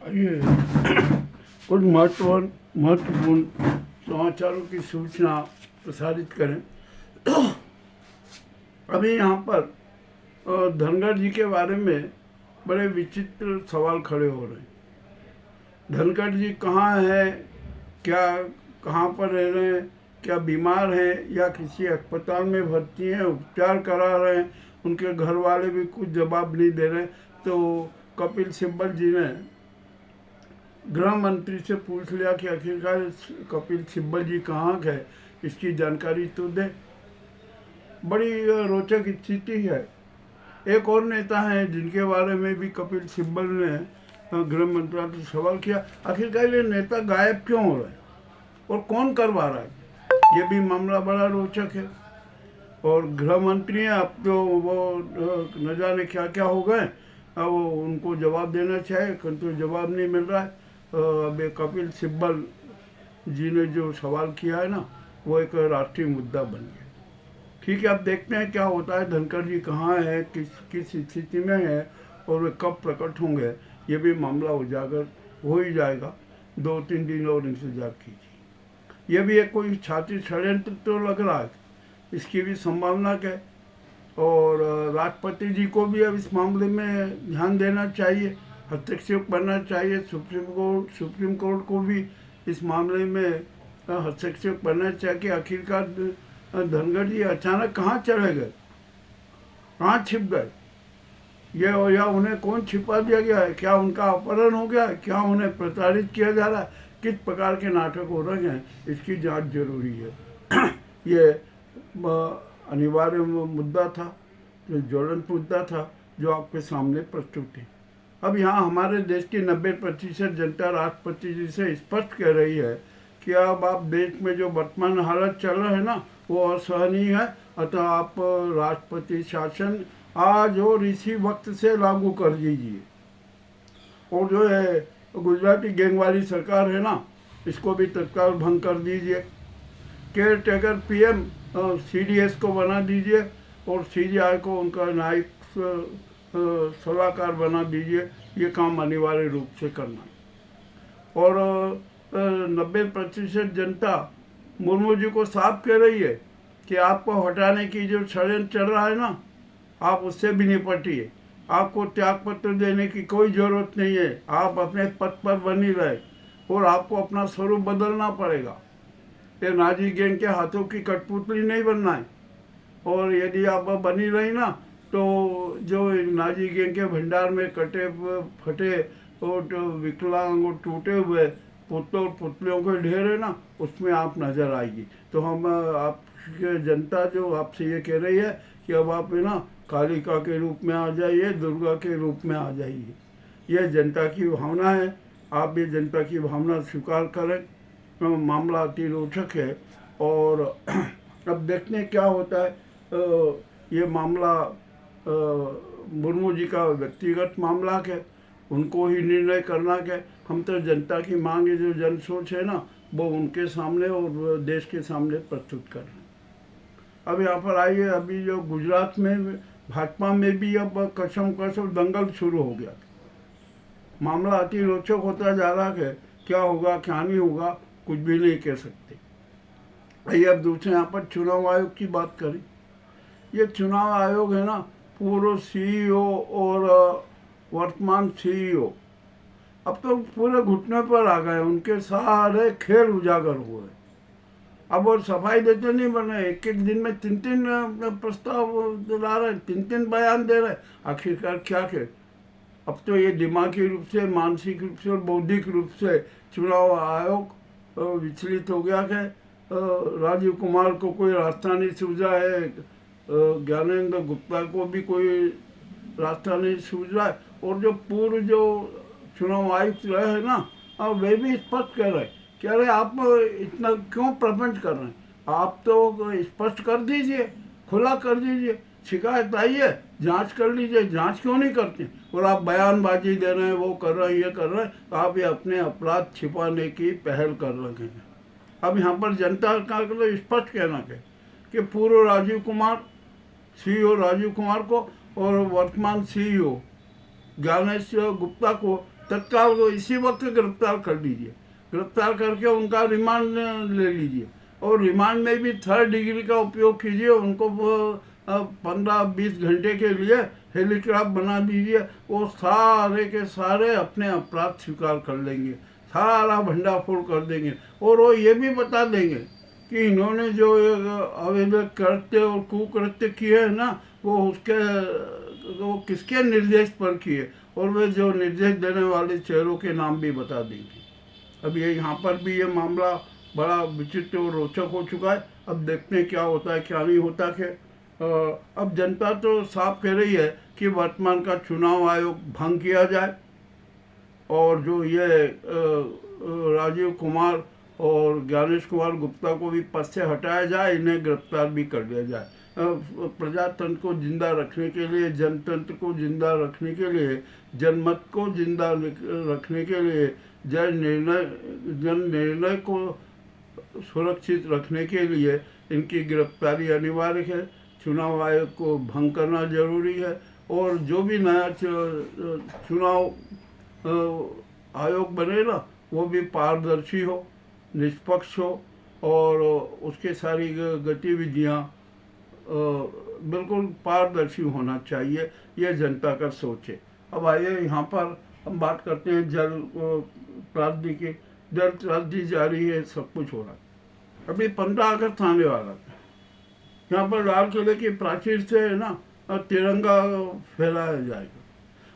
आइए कुछ महत्वपूर्ण समाचारों की सूचना प्रसारित करें। अभी यहाँ पर धनखड़ जी के बारे में बड़े विचित्र सवाल खड़े हो रहे हैं। धनखड़ जी कहाँ है, क्या कहाँ पर रह रहे हैं, क्या बीमार हैं या किसी अस्पताल में भर्ती हैं, उपचार करा रहे हैं, उनके घर वाले भी कुछ जवाब नहीं दे रहे। तो कपिल सिब्बल जी ने गृह मंत्री से पूछ लिया कि आखिरकार कपिल सिब्बल जी कहाँ गए, इसकी जानकारी तो दे। बड़ी रोचक स्थिति है। एक और नेता हैं जिनके बारे में भी कपिल सिब्बल ने गृह मंत्रालय से सवाल किया, आखिरकार ये नेता गायब क्यों हो रहे हैं और कौन करवा रहा है। ये भी मामला बड़ा रोचक है। और गृह मंत्री हैं, अब तो वो न जाने क्या क्या हो गए, अब वो उनको जवाब देना चाहिए, किंतु जवाब नहीं मिल रहा है। अब कपिल सिब्बल जी ने जो सवाल किया है ना, वो एक राष्ट्रीय मुद्दा बन गया। ठीक है, अब देखते हैं क्या होता है। धनखड़ जी कहाँ है, किस स्थिति में है और वे कब प्रकट होंगे, ये भी मामला उजागर हो ही जाएगा। 2-3 दिन और इंतजार कीजिए। ये भी एक कोई छाती षड्यंत्र तो लग रहा है, इसकी भी संभावना है। और राष्ट्रपति जी को भी अब इस मामले में ध्यान देना चाहिए, हस्तक्षेप करना चाहिए। सुप्रीम कोर्ट को भी इस मामले में हस्तक्षेप करना चाहिए कि आखिरकार धनखड़ जी अचानक कहाँ चले गए, कहाँ छिप गए, ये या उन्हें कौन छिपा दिया गया है, क्या उनका अपहरण हो गया है, क्या उन्हें प्रताड़ित किया जा रहा है, किस प्रकार के नाटक हो रहे हैं, इसकी जांच जरूरी है। ये अनिवार्य मुद्दा था, जो ज्वलंत मुद्दा था, जो आपके सामने प्रस्तुत है। अब यहाँ हमारे देश की 90% जनता राष्ट्रपति जी से स्पष्ट कह रही है कि अब आप देश में जो वर्तमान हालत चल रहा है ना, वो असहनीय है, अतः आप राष्ट्रपति शासन आज और इसी वक्त से लागू कर दीजिए। और जो है गुजराती गैंग वाली सरकार है ना, इसको भी तत्काल भंग कर दीजिए। केयर टेकर पीएम सीडीएस को बना दीजिए और सीजीआई को उनका न्यायिक सलाहकार बना दीजिए। ये काम अनिवार्य रूप से करना है। और 90% जनता मुर्मू जी को साफ कह रही है कि आपको हटाने की जो षड्यंत्र चल रहा है ना, आप उससे भी निपटिए। आपको त्यागपत्र देने की कोई ज़रूरत नहीं है, आप अपने पद पर बनी रहे और आपको अपना स्वरूप बदलना पड़ेगा। ये नाजी गैंग के हाथों की कठपुतली नहीं बनना है। और यदि आप बनी रही ना, तो जो नाजी गैंग के भंडार में कटे फटे और विकलांग और टूटे हुए पुतलों और पुतलियों के ढेर है ना, उसमें आप नजर आएगी। तो हम आपके जनता जो आपसे ये कह रही है कि अब आप है ना कालिका के रूप में आ जाइए, दुर्गा के रूप में आ जाइए। यह जनता की भावना है, आप भी जनता की भावना स्वीकार करें। मामला अति रोचक है और अब देखते हैं क्या होता है। ये मामला मुर्मू जी का व्यक्तिगत मामला है, उनको ही निर्णय करना है। हम तो जनता की मांग जो जन सोच है ना, वो उनके सामने और देश के सामने प्रस्तुत कर रहे हैं। अब यहाँ पर आइए, अभी जो गुजरात में भाजपा में भी अब कसम दंगल शुरू हो गया। मामला अति रोचक होता जा रहा है। क्या होगा क्या नहीं होगा कुछ भी नहीं कह सकते। आइए अब दूसरे यहाँ पर चुनाव आयोग की बात करें। ये चुनाव आयोग है ना, पूर्व सीईओ और वर्तमान सीईओ अब तो पूरे घुटने पर आ गए, उनके सारे खेल उजागर हुए। अब वो सफाई देते नहीं बने, एक एक दिन में 3-3 प्रस्ताव ला रहे, 3-3 बयान दे रहे। आखिरकार क्या के, अब तो ये दिमागी रूप से, मानसिक रूप से और बौद्धिक रूप से चुनाव आयोग विचलित हो गया है। राजीव कुमार को कोई रास्ता नहीं सूझा है, ज्ञानेंद्र गुप्ता को भी कोई रास्ता नहीं सूझ रहा है। और जो पूर्व जो चुनाव आयुक्त रहे हैं ना, वे भी स्पष्ट कह रहे आप इतना क्यों प्रपंच कर रहे हैं, आप तो स्पष्ट कर दीजिए, खुला कर दीजिए, शिकायत आई है जांच कर लीजिए, जांच क्यों नहीं करते। और आप बयानबाजी दे रहे हैं, वो कर रहे हैं, ये कर रहे हैं, तो आप ये अपने अपराध छिपाने की पहल कर रहे हैं। अब यहाँ पर जनता का स्पष्ट कहना है कि पूर्व राजीव कुमार सीईओ राजीव कुमार को और वर्तमान सीईओ ज्ञानेश गुप्ता को तत्काल को इसी वक्त गिरफ्तार कर लीजिए, गिरफ्तार करके उनका रिमांड ले लीजिए, और रिमांड में भी 3rd डिग्री का उपयोग कीजिए। उनको 15-20 घंटे के लिए हेलीकॉप्टर बना दीजिए। वो सारे के सारे अपने अपराध स्वीकार कर लेंगे, सारा भंडाफोड़ कर देंगे, और वो ये भी बता देंगे कि इन्होंने जो अवैध कृत्य और कुकृत्य किए हैं ना, वो किसके निर्देश पर किए, और वे जो निर्देश देने वाले चेहरों के नाम भी बता देंगे। अब ये यहाँ पर भी ये मामला बड़ा विचित्र और रोचक हो चुका है। अब देखते हैं क्या होता है क्या नहीं होता है। अब जनता तो साफ कह रही है कि वर्तमान का चुनाव आयोग भंग किया जाए, और जो ये राजीव कुमार और ज्ञानेश कुमार गुप्ता को भी पद से हटाया जाए, इन्हें गिरफ्तार भी कर लिया जाए। प्रजातंत्र को जिंदा रखने के लिए, जनतंत्र को जिंदा रखने के लिए, जनमत को जिंदा रखने के लिए, जन निर्णय को सुरक्षित रखने के लिए इनकी गिरफ्तारी अनिवार्य है। चुनाव आयोग को भंग करना जरूरी है, और जो भी नया चुनाव आयोग बनेगा वो भी पारदर्शी हो, निष्पक्ष हो, और उसके सारी गतिविधियाँ बिल्कुल पारदर्शी होना चाहिए। ये जनता का सोच है। अब आइए यहाँ पर हम बात करते हैं जल त्रासदी की। जल त्रासदी जारी है, सब कुछ हो रहा है। अभी 15 अगस्त आने वाला था। यहाँ पर लाल किले की प्राचीर से है ना तिरंगा फहराया जाएगा,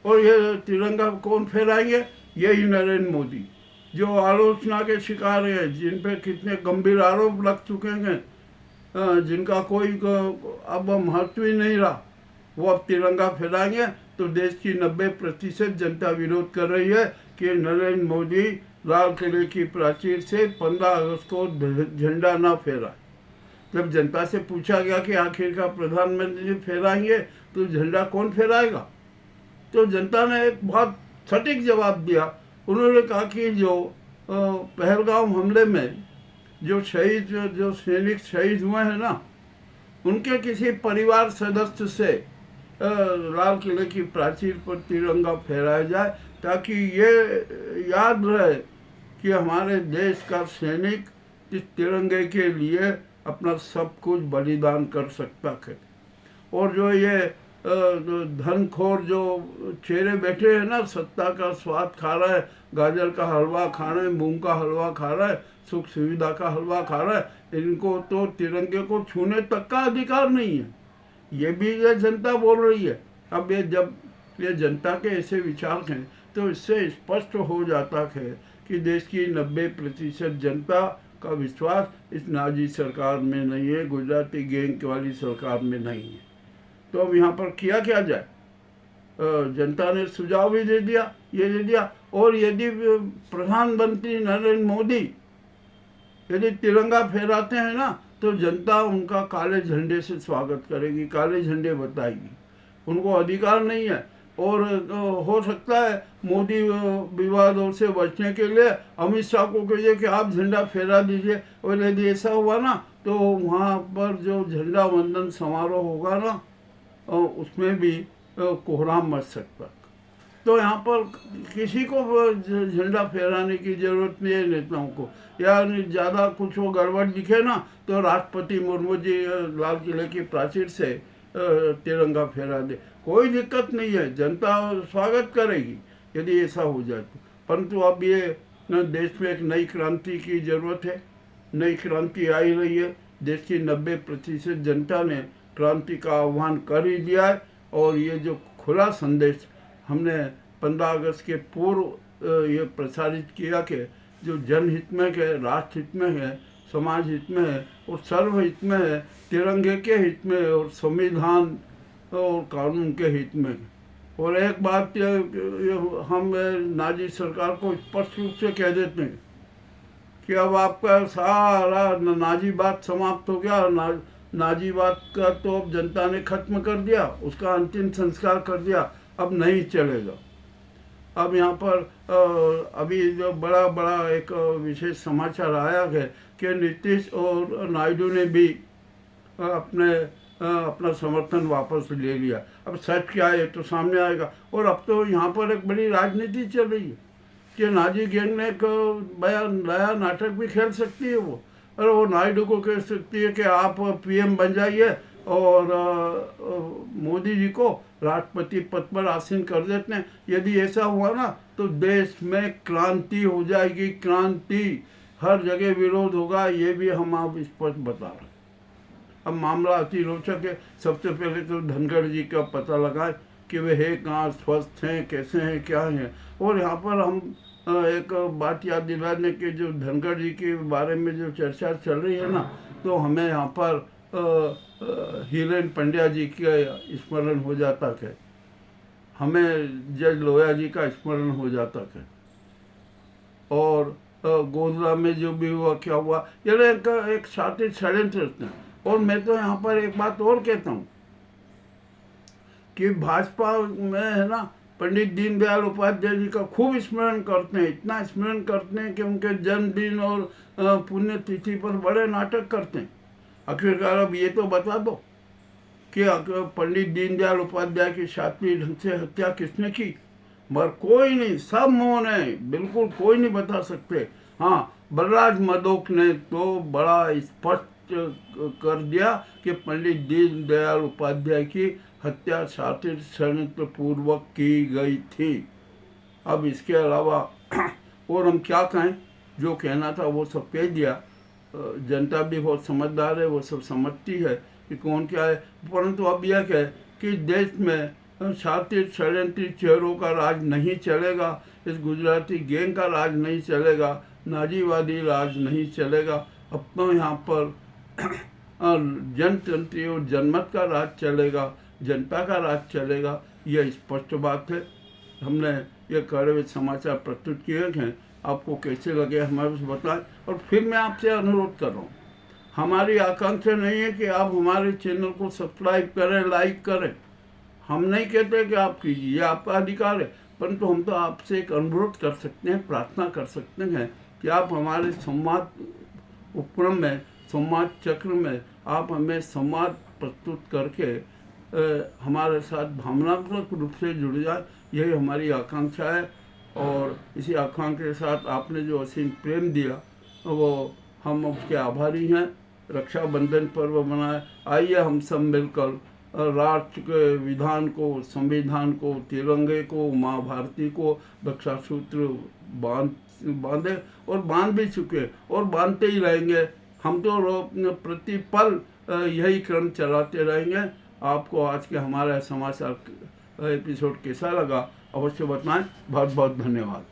और ये तिरंगा कौन फहराएंगे? यही नरेंद्र मोदी, जो आलोचना के शिकार है, जिन पे कितने गंभीर आरोप लग चुके हैं, जिनका कोई अब महत्व ही नहीं रहा, वो अब तिरंगा फहराएंगे। तो देश की 90% जनता विरोध कर रही है कि नरेंद्र मोदी लाल किले की प्राचीर से 15 अगस्त को झंडा ना फहराए। जब जनता से पूछा गया कि आखिरकार प्रधानमंत्री फहराएंगे तो झंडा कौन फहराएगा, तो जनता ने एक बहुत सटीक जवाब दिया। उन्होंने कहा कि जो पहलगाम हमले में जो सैनिक शहीद हुए हैं ना, उनके किसी परिवार सदस्य से लाल किले की प्राचीर पर तिरंगा फहराया जाए, ताकि ये याद रहे कि हमारे देश का सैनिक इस तिरंगे के लिए अपना सब कुछ बलिदान कर सकता है। और जो ये धनखोर जो चेहरे बैठे हैं ना, सत्ता का स्वाद खा रहा है, गाजर का हलवा खा रहे हैं, मूंग का हलवा खा रहा है, सुख सुविधा का हलवा खा रहा है, इनको तो तिरंगे को छूने तक का अधिकार नहीं है। ये भी ये जनता बोल रही है। अब ये जब ये जनता के ऐसे विचार हैं, तो इससे स्पष्ट हो जाता है कि देश की 90% जनता का विश्वास इस नाजी सरकार में नहीं है, गुजराती गैंग वाली सरकार में नहीं है। तो अब यहाँ पर किया क्या जाए? जनता ने सुझाव भी दे दिया, ये दे दिया। और यदि प्रधानमंत्री नरेंद्र मोदी यदि तिरंगा फहराते हैं ना, तो जनता उनका काले झंडे से स्वागत करेगी, काले झंडे बताएगी। उनको अधिकार नहीं है। और हो सकता है मोदी विवादों से बचने के लिए अमित शाह को कहिए कि आप झंडा फहरा दीजिए, और यदि ऐसा हुआ ना, तो वहाँ पर जो झंडा वंदन समारोह होगा ना, उसमें भी कोहराम मच सकता। तो यहाँ पर किसी को झंडा फहराने की जरूरत नहीं है नेताओं को। या ज़्यादा कुछ वो गड़बड़ दिखे ना, तो राष्ट्रपति मुर्मू जी लाल किले की प्राचीर से तिरंगा फहरा दे, कोई दिक्कत नहीं है, जनता स्वागत करेगी यदि ऐसा हो जाए तो। परंतु अब ये देश में एक नई क्रांति की ज़रूरत है। नई क्रांति आई रही है। देश की 90% जनता ने क्रांति का आह्वान कर ही दिया है। और ये जो खुला संदेश हमने 15 अगस्त के पूर्व ये प्रसारित किया कि जो जनहित में है, राष्ट्र हित में है, समाज हित में है और सर्वहित में है, तिरंगे के हित में है और संविधान और कानून के हित में है। और एक बात हम नाजी सरकार को स्पष्ट रूप से कह देते हैं कि अब आपका सारा नाजीवाद समाप्त हो गया। नाजीवाद का तो अब जनता ने खत्म कर दिया, उसका अंतिम संस्कार कर दिया, अब नहीं चलेगा। अब यहाँ पर अभी जो बड़ा एक विशेष समाचार आया है कि नीतीश और नायडू ने भी अपने अपना समर्थन वापस ले लिया। अब सच क्या है तो सामने आएगा। और अब तो यहाँ पर एक बड़ी राजनीति चल रही है कि नाजी गैंग ने एक नया नाटक भी खेल सकती है वो। और वो नायडू को कह सकती है कि आप पीएम बन जाइए और मोदी जी को राष्ट्रपति पद पर आसीन कर देते हैं। यदि ऐसा हुआ ना तो देश में क्रांति हो जाएगी, क्रांति। हर जगह विरोध होगा, ये भी हम आप स्पष्ट बता रहे हैं। अब मामला अति रोचक है। सबसे पहले तो धनखड़ जी का पता लगाए कि वे है कहाँ, स्वस्थ हैं, कैसे हैं, क्या हैं। और यहाँ पर हम एक बात याद दिलाने कि जो धनखड़ जी के बारे में जो चर्चा चल रही है ना, तो हमें यहाँ पर हीरेन पंड्या जी का स्मरण हो जाता है, हमें जज लोया जी का स्मरण हो जाता है। और गोधरा में जो भी हुआ क्या हुआ, ये एक शातिर षड्यंत्र है। और मैं तो यहाँ पर एक बात और कहता हूँ कि भाजपा में है ना, पंडित दीनदयाल उपाध्याय जी का खूब स्मरण करते हैं, इतना स्मरण करते हैं कि उनके जन्मदिन और पुण्यतिथि पर बड़े नाटक करते हैं। आखिरकार अब ये तो बता दो कि पंडित दीनदयाल उपाध्याय की शास्त्रीय ढंग से हत्या किसने की? मगर कोई नहीं, सब मौन है, बिल्कुल कोई नहीं बता सकते। हाँ, बलराज मधोक ने तो बड़ा स्पष्ट कर दिया कि पंडित दीनदयाल उपाध्याय की हत्या शातिर षड्यंत्र पूर्वक की गई थी। अब इसके अलावा और हम क्या कहें, जो कहना था वो सब कह दिया। जनता भी बहुत समझदार है, वो सब समझती है कि कौन क्या है। परंतु अब यह है कि देश में शातिर षड्यंत्री चेहरों का राज नहीं चलेगा, इस गुजराती गैंग का राज नहीं चलेगा, नाजीवादी राज नहीं चलेगा। अब तो यहाँ पर जनतंत्री और जनमत का राज चलेगा, जनता का राज चलेगा। यह स्पष्ट बात है। हमने ये कड़े हुए समाचार प्रस्तुत किए हैं, आपको कैसे लगे हमें बताएं। और फिर मैं आपसे अनुरोध कर रहा हूँ, हमारी आकांक्षा नहीं है कि आप हमारे चैनल को सब्सक्राइब करें, लाइक करें। हम नहीं कहते कि आप कीजिए, ये आपका अधिकार है। परंतु हम तो आपसे एक अनुरोध कर सकते हैं, प्रार्थना कर सकते हैं कि आप हमारे संवाद उपक्रम में, संवाद चक्र में आप हमें संवाद प्रस्तुत करके हमारे साथ भावनात्मक रूप से जुड़ जाए। यही हमारी आकांक्षा है। और इसी आकांक्षा के साथ आपने जो असीम प्रेम दिया वो हम उसके आभारी हैं। रक्षाबंधन पर्व मनाए, आइए हम सब मिलकर राष्ट्र के विधान को, संविधान को, तिरंगे को, माँ भारती को रक्षा सूत्र बांधे और बांध भी चुके और बांधते ही रहेंगे। हम तो प्रतिपल यही क्रम चलाते रहेंगे। आपको आज के हमारा समाचार एपिसोड कैसा लगा अवश्य बताएं। बहुत बहुत धन्यवाद।